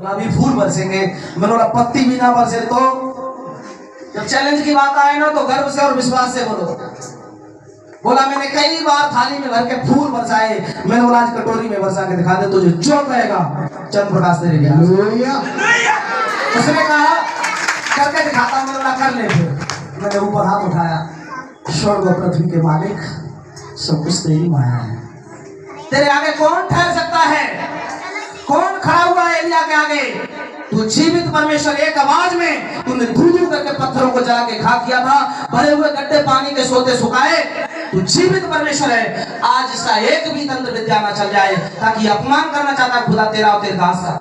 अभी फूल बरसेंगे। मैंने बोला पत्ती भी ना बरसे तो जब चैलेंज की बात आए ना तो गर्व से और विश्वास से बोलो। बोला मैंने कई बार थाली में भर के फूल बरसाए। मैंने बोला आज कटोरी में बरसा के दिखा दे तुझे जो कहेगा चंद्र प्रकाश तेरे लिए। उसने कहा करके दिखाता। मैंने बोला कर ले। फिर मैंने ऊपर हाथ उठाया। स्वर्ग और पृथ्वी के मालिक सब कुछ तेरी माया है। तेरे आगे कौन ठहर सकता है? कौन खड़ा हुआ है एलिया के आगे? तू जीवित परमेश्वर। एक आवाज में तूने धू करके पत्थरों को जला के खा किया था। भरे हुए गड्ढे पानी के सोते सुखाए। तू जीवित परमेश्वर है। आज इसका एक भी तंत्र विद्या ना चल जाए ताकि अपमान करना चाहता खुदा तेरा और तेरे दास का।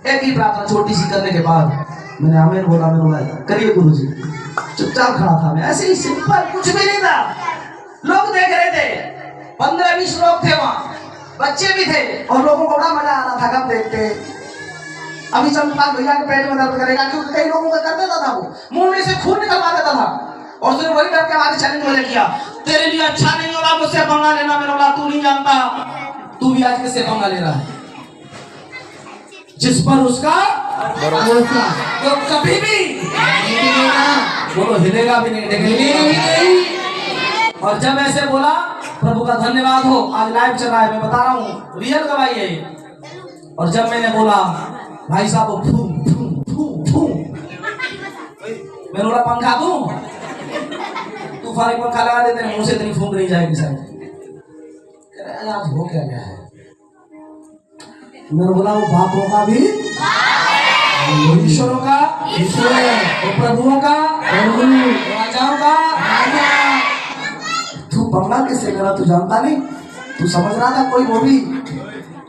एक ही प्रार्थना छोटी सी करने के बाद मैंने आमीन बोला। मैंने बोला करिए गुरुजी। चुपचाप खड़ा था मैं, ऐसे ही सिंपल, कुछ भी नहीं था। लोग देख रहे थे, 15-20 लोग थे वहां, बच्चे भी थे और लोगों को बड़ा मजा आ रहा था। कब देखते अभी चंद्रपाल भैया के पेट में दर्द करेगा क्योंकि कई लोगों का कर देता था। वो मुंह में से खून निकलवा देता था और उसने वही डर के हमारे चैलेंज मुझे किया, तेरे लिए अच्छा नहीं होगा मुझसे पंगा लेना। मैंने बोला तू नहीं जानता, तू भी आज किससे पंगा ले रहा है? जिस पर उसका भरोसा तो कभी भी बोलो हिलेगा भी नहीं, डेगेगा। और जब ऐसे बोला, प्रभु का धन्यवाद हो, आज लाइव चल रहा है, मैं बता रहा हूँ, रियल गवाही है ये। और जब मैंने बोला भाई साहब फू फू फू फू, मैंने बोला पंखा दूं? तूफानी पंखा लगा देते हैं, मुंह से इतनी फूंक नहीं जाएगी शायद। आज हो क्या गया है? मैंने बोला वो बापों का भी ईश्वरों का ईश्वर, वो प्रभुओं का प्रभु, राजाओं का राजा। तू पंगा किससे करा? तू जानता नहीं? तू समझ रहा था कोई वो भी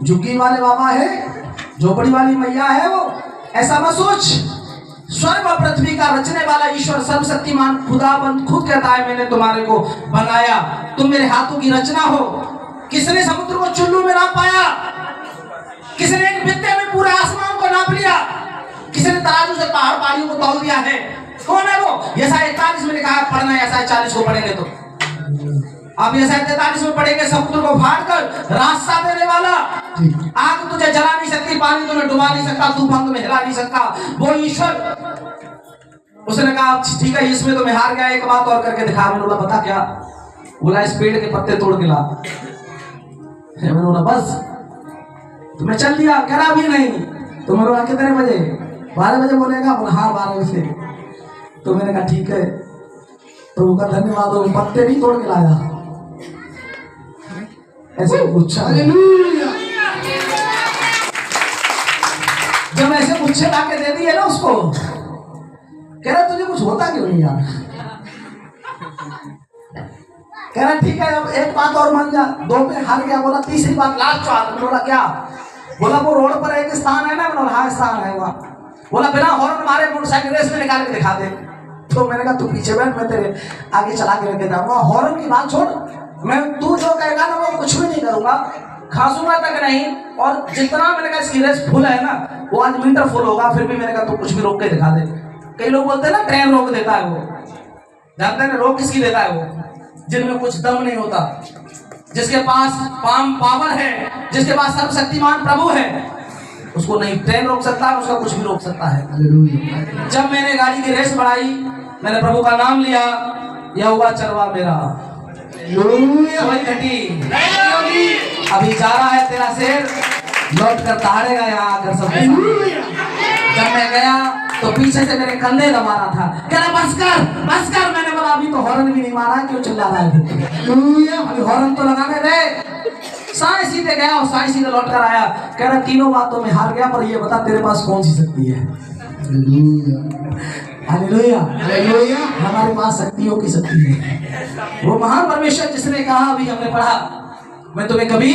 झुग्गी वाले बाबा है, झोपड़ी वाली मैया है वो? ऐसा मत सोच। स्वर्ग और पृथ्वी का रचने वाला ईश्वर सर्वशक्तिमान खुदाबंद खुद कहता है मैंने तुम्हारे को बनाया, तुम मेरे हाथों की रचना हो। किसने समुद्र को चुल्लू में नाप पाया? किसने एक बित्ते में पूरे आसमान को नाप लिया? किसने तराजू से पहाड़ पहाड़ियों को तौल दिया है? कौन है वो? यसाया 41 में लिखा है, पढ़ना है यसाया 40 को पढ़ेंगे तो आप यसाया 43 में पढ़ेंगे, समुद्र को फाड़ कर रास्ता देने वाला। आग तुझे जला नहीं सकती, पानी तुम्हें डुबा नहीं सकता, तूफान तुम्हें हिला नहीं सकता, वो ईश्वर। उसने कहा ठीक है इसमें तो मैं हार गया, एक बात और करके दिखा। मैंने बोला बता क्या? बोला इस पेड़ के पत्ते तोड़ के ला। मैंने बोला बस? तुम्हें चल दिया? कह रहा भी नहीं। तो मैं बोला कितने बजे? 12 बजे बोलेगा? बोला हाँ 12 बजे। तो मैंने कहा ठीक है, प्रभु का धन्यवाद हो, पत्ते नहीं तोड़ के लाया। ऐसे गुच्छा, जब ऐसे गुच्छे ला के दे दिए ना उसको, कह रहा तुझे कुछ होता क्यों नहीं यार? कह रहा ठीक है अब एक बात और मान जा। 2 पे हार गया। बोला तीसरी बात लास्ट बात। बोला क्या? बोला वो रोड पर एक स्थान है ना? बोला हाँ स्थान है वहाँ। बोला बिना हॉर्न मारे मोटरसाइकिल रेस में निकाल के दिखा दे। तो मैंने कहा तू पीछे बैठ, मैं तेरे आगे चला के रखे जाऊंगा। हॉर्न की बात छोड़, मैं तू जो कहेगा ना वो कुछ भी नहीं करूंगा, खांसूंगा तक नहीं। और जितना मैंने कहा इसकी रेस फुल है ना, वो आज मीटर फुल होगा, फिर भी मैंने कहा तू कुछ भी रोक के दिखा दे। कई लोग बोलते हैं ना ट्रेन रोक देता है, वो जानते हैं रोक किसकी देता है? वो जिनमें कुछ दम नहीं होता, जिसके पास पावर है, जिसके पास सर्वशक्तिमान प्रभु है, उसको नहीं ट्रेन रोक सकता, उसका कुछ भी रोक सकता है। जब मैंने गाड़ी की रेस बढ़ाई, मैंने प्रभु का नाम लिया, यह हुआ चरवा मेरा, कोई घटी अभी जा रहा है तेरा शेर, लौट कर दहाड़ेगा यहाँ आकर सब। जब मैं गया तो पीछे से मेरे कंधे दबा रहा था, कह रहा बस कर। मैंने बोला अभी तो हॉर्न भी नहीं मारा, क्यों चिल्ला रहा है? अभी हॉर्न तो लगाने दे। साए सीधे गया और साए सीधे लौट कर आया, कह रहा तीनों बातों में हार गया, पर ये बता तेरे पास कौन सी शक्ति है? Hallelujah, hallelujah. हमारे पास शक्तियों की शक्ति है। वो महान परमेश्वर जिसने कहा, अभी हमने पढ़ा, मैं तुम्हें कभी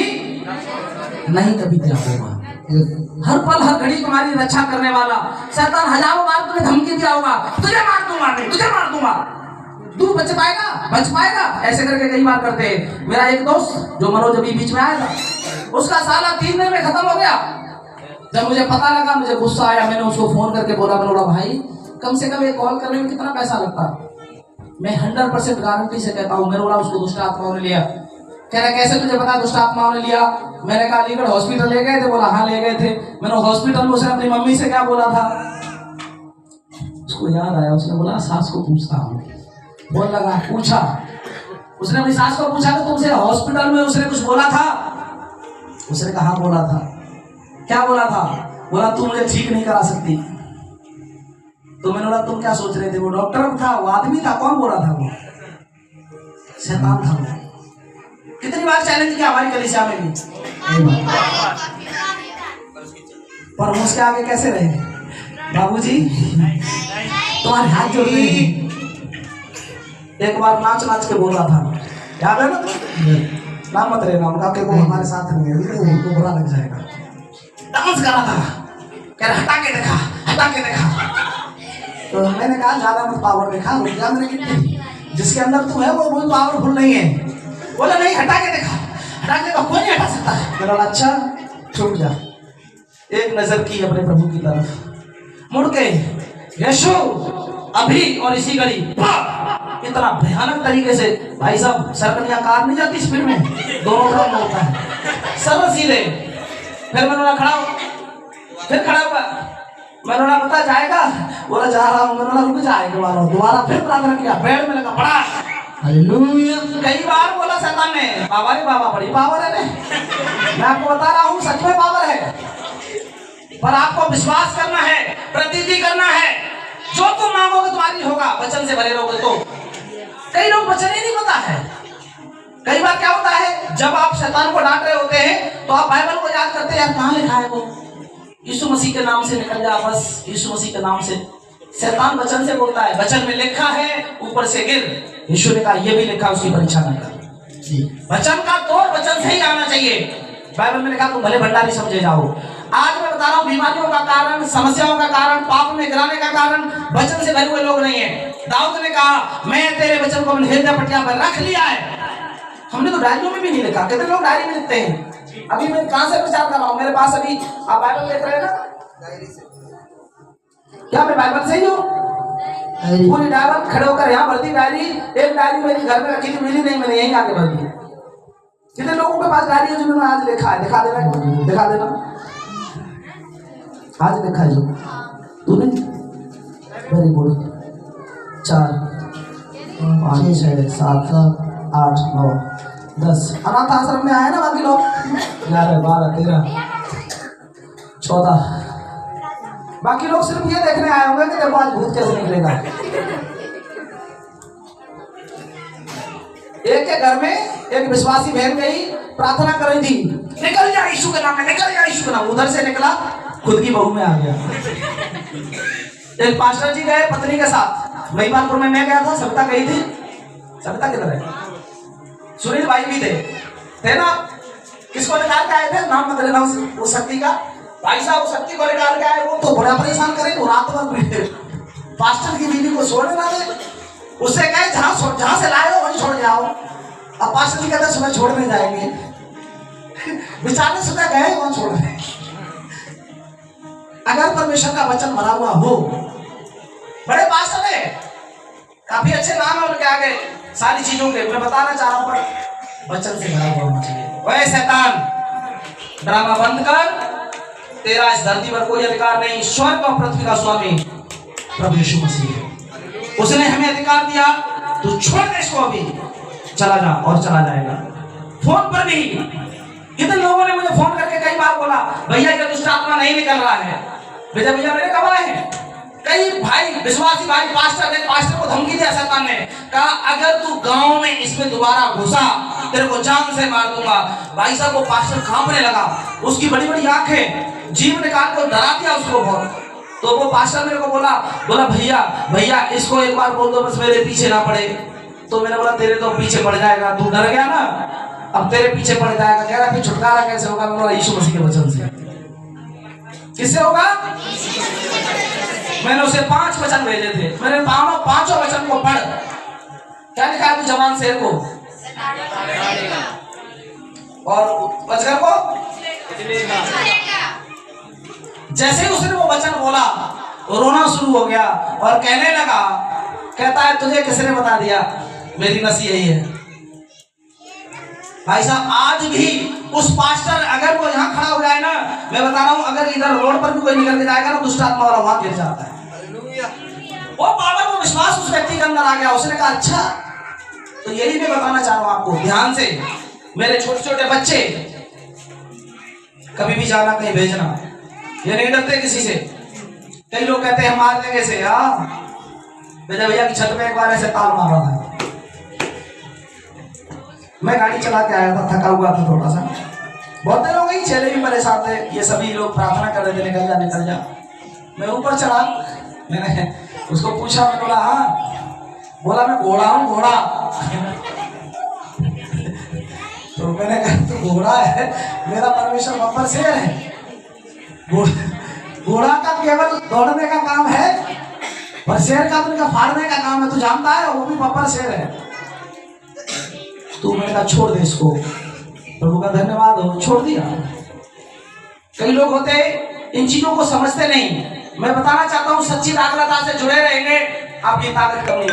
नहीं कभी त्यागूंगा। हर पल हर घड़ी तुम्हारी रक्षा करने वाला। शैतान हजारों बार तुम्हें धमकी दिया होगा, तुझे मार दूंगा मैं, तुझे मार दूंगा, तू बच पाएगा, ऐसे करके कई बार करते हैं। मेरा एक दोस्त जो मनोज अभी बीच में आया था, उसका साला 3 दिन में खत्म हो गया। जब मुझे पता लगा, मुझे गुस्सा आया, मैंने उसको फोन करके बोला, मैंने बोला भाई कम से कम एक कॉल करने में कितना पैसा लगता? मैं 100% गारंटी से कहता हूँ। मैंने बोला उसको दुष्ट आत्माओं ने लिया। कह रहा कैसे तुझे पता? दुष्ट आत्माओं ने लिया। मैंने कहा अलीगढ़ हॉस्पिटल ले गए थे। बोला हाँ ले गए थे। मैंने हॉस्पिटल में उसने अपनी मम्मी से क्या बोला था, उसको याद आया। उसने बोला सास को पूछता हूँ। बोल लगा पूछा। उसने अपनी सास को पूछा कि तुमसे हॉस्पिटल में उसने कुछ बोला था? उसने कहा बोला था। क्या बोला था? बोला तू मुझे ठीक नहीं करा सकती। तो मैंने बोला तुम क्या सोच रहे थे? वो डॉक्टर था, वो आदमी था, कौन बोला था? वो शैतान था। वो कितनी बार चैलेंज किया हमारी कलीसिया में भी, पर हम उसके आगे कैसे रहे? बाबूजी तुम्हारे हाथ जोड़ रहे हैं। एक बार नाच नाच के बोल रहा था, याद है ना? नाम मत लेना उनका, के वो हमारे साथ नहीं है, उनको बुरा लग जाएगा। डांस कर रहा था, कह रहा हटा के देखा, हटा के देखा। तो मैंने कहा ज्यादा मत पावर देखा, रुक जा मेरे कितने, जिसके अंदर तू है वो कोई पावरफुल नहीं है। बोला नहीं हटा के देखा, हटा के देखा, कोई नहीं हटा सकता। मैंने बोला अच्छा छूट जा। एक नजर की अपने प्रभु की तरफ, मुड़ के यीशु अभी और इसी घड़ी इतना भयानक तरीके से, भाई साहब सरकनियां कार नहीं जाती स्पीड में, दोनों तरफ में होता है सब सीधे। फिर मैंने बोला खड़ा हो, फिर खड़ा हुआ। मैंने बोला बता जाएगा? बोला जा रहा हूँ। मैंने बोला रुक जाएगा वाला। दोबारा फिर प्रार्थना किया, बेड में लगा पड़ा। हालेलुया। कई बार बोला शैतान ने, बाबा रे बाबा बड़ी पावर है। मैं आपको बता रहा हूँ सच में पावर है, पर आपको विश्वास करना है, प्रतीति करना है। जो तुम मांगोगे तुम्हारी होगा, वचन से भरे रहोगे तो। कई लोग वचन ही नहीं पता है। कई बार क्या होता है, जब आप शैतान को डांट रहे होते हैं तो आप बाइबल को याद करते हैं, यार कहाँ लिखा है वो, यीशु मसीह के नाम से निकल जा, बस यीशु मसीह के नाम से। शैतान वचन से बोलता है, वचन में लिखा है ऊपर से गिर। यीशु ने कहा ये भी लिखा, उसकी परीक्षा न कर। वचन का तोड़ वचन से ही आना चाहिए। बाइबल में लिखा तुम भले भंडारी समझे जाओ। आज मैं बता रहा हूँ बीमारियों का कारण, समस्याओं का कारण, पाप में गिराने का कारण वचन से भरे हुए लोग नहीं है। दाऊद ने कहा मैं तेरे वचन को अपने हृदय पटिया पर रख लिया है। हमने तो डायरियों में भी नहीं लिखा। कितने लोग डायरी में लिखते हैं? अभी मैं कहां से प्रचार कर रहा हूँ? मेरे पास अभी आप बाइबल देख रहे हैं ना, क्या मैं बाइबल से ही हूँ? पूरी डायरी खड़े होकर यहाँ भर दी डायरी। एक डायरी मेरी घर में रखी थी, मिली नहीं, मैंने यहीं आके भर दी। कितने लोगों के पास डायरी है जिन्होंने आज लिखा है? दिखा देना, दिखा देना आज लिखा है जो तूने। Very good. 4 5 6 7 8 9 10 अनाथ आश्रम में आए ना बाकी लोग, 11 12 13 14। बाकी लोग सिर्फ ये देखने आए होंगे कि देखो आज भूत कैसे निकलेगा। एक के घर में एक विश्वासी बहन गई, प्रार्थना कर रही थी, निकल जा यीशु के नाम में, निकल जा यीशु के नाम। उधर से निकला, खुद की बहू में आ गया। एक पास्टर जी गए पत्नी के साथ, महिमानपुर में मैं गया था, सविता गई थी। सविता किधर है? सुनील भाई भी थे ना? किसको निकाल के आए थे? नाम मत लेना उस शक्ति का। भाई साहब उस शक्ति को निकाल के आए, वो तो बड़ा परेशान करे, वो रात भर पास्टर की बीवी को छोड़ने ना दे। उससे कहे जहां से लाए हो वहीं छोड़ जाओ। अब पास्टर जी कहते सुबह छोड़ने जाएंगे, बेचारे सुबह गए वहां छोड़ने। अगर परमेश्वर का वचन भरा हुआ हो, बड़े पास्टर है, काफी अच्छे नाम है उनके आगे सारी चीजों के, मैं बताना चाह रहा हूं, पर वचन से भरा हुआ होना चाहिए। वह शैतान ड्रामा बंद कर, तेरा इस धरती पर कोई अधिकार नहीं। स्वर्ग और पृथ्वी का स्वामी प्रभु यीशु मसीह है, उसने हमें अधिकार दिया। तू छोड़ दे इसको, अभी चला जा, और चला जाएगा। फोन पर भी कितने लोगों ने मुझे फोन करके कई बार बोला, भैया ये दुष्ट आत्मा नहीं निकल रहा है। भैया मेरे कब आए हैं? कई भाई विश्वासी भाई पास्टर को धमकी दिया शैतान ने, कहा अगर तू गांव में इसमें दोबारा घुसा तेरे को जान से मार दूंगा। भाई साहब वो पास्टर कांपने लगा, उसकी बड़ी बड़ी आंखें, जीव निकाल को डरा दिया उसको बहुत। तो वो पास्टर मेरे को बोला भैया इसको एक बार बोल दो बस मेरे पीछे ना पड़े। तो मैंने बोला तेरे तो पीछे पड़ जाएगा, तू डर गया ना, अब तेरे पीछे पड़ जाएगा। कह रहा फिर छुटकारा कैसे होगा? मैंने बोला यीशु मसीह के वचन से। किससे होगा? मैंने उसे 5 वचन भेजे थे, मैंने पांचों वचन को पढ़। क्या लिखा है? जवान शेर को और अजगर को। जैसे ही उसने वो वचन बोला, रोना शुरू हो गया और कहने लगा, कहता है तुझे किसने बता दिया? मेरी नसी यही है। भाई साहब आज भी उस पास्टर अगर वो यहाँ खड़ा हो जाए ना, मैं बता रहा हूँ, अगर इधर रोड पर भी कोई निकल के जाएगा ना, दुष्ट आत्मा वाला वहां गिर जाता है। वो पावर, वो विश्वास उस व्यक्ति के अंदर आ गया। उसने कहा अच्छा, तो यही मैं बताना चाह रहा हूँ आपको, ध्यान से मेरे छोटे छोटे बच्चे, कभी भी जाना कहीं भेजना, ये नहीं डरते किसी से। कई लोग कहते हैं मार देंगे से, मेरे भैया की छत पे एक बार ऐसे ताल मारा था। मैं गाड़ी चला के आया था, थका हुआ था थोड़ा सा, बहुत देर हो गई, चेले भी परेशान थे, ये सभी लोग प्रार्थना कर रहे थे निकल जा निकल जा। मैं ऊपर चढ़ा, मैंने उसको पूछा, मैं बोला हाँ, बोला मैं घोड़ा हूँ, घोड़ा। तो मैंने कहा तो घोड़ा है, मेरा परमेश्वर बब्बर शेर है। घोड़ा का केवल दौड़ने का काम है, पर शेर का उनका फाड़ने का काम है, तू जानता है, वो भी बब्बर शेर है। तू मैंने कहा छोड़ दे इसको, प्रभु का धन्यवाद हो, छोड़ दिया। कई लोग होते इन चीजों को समझते नहीं। मैं बताना चाहता हूँ, सच्ची ताकतता से जुड़े रहेंगे, आपकी ताकत कम नहीं।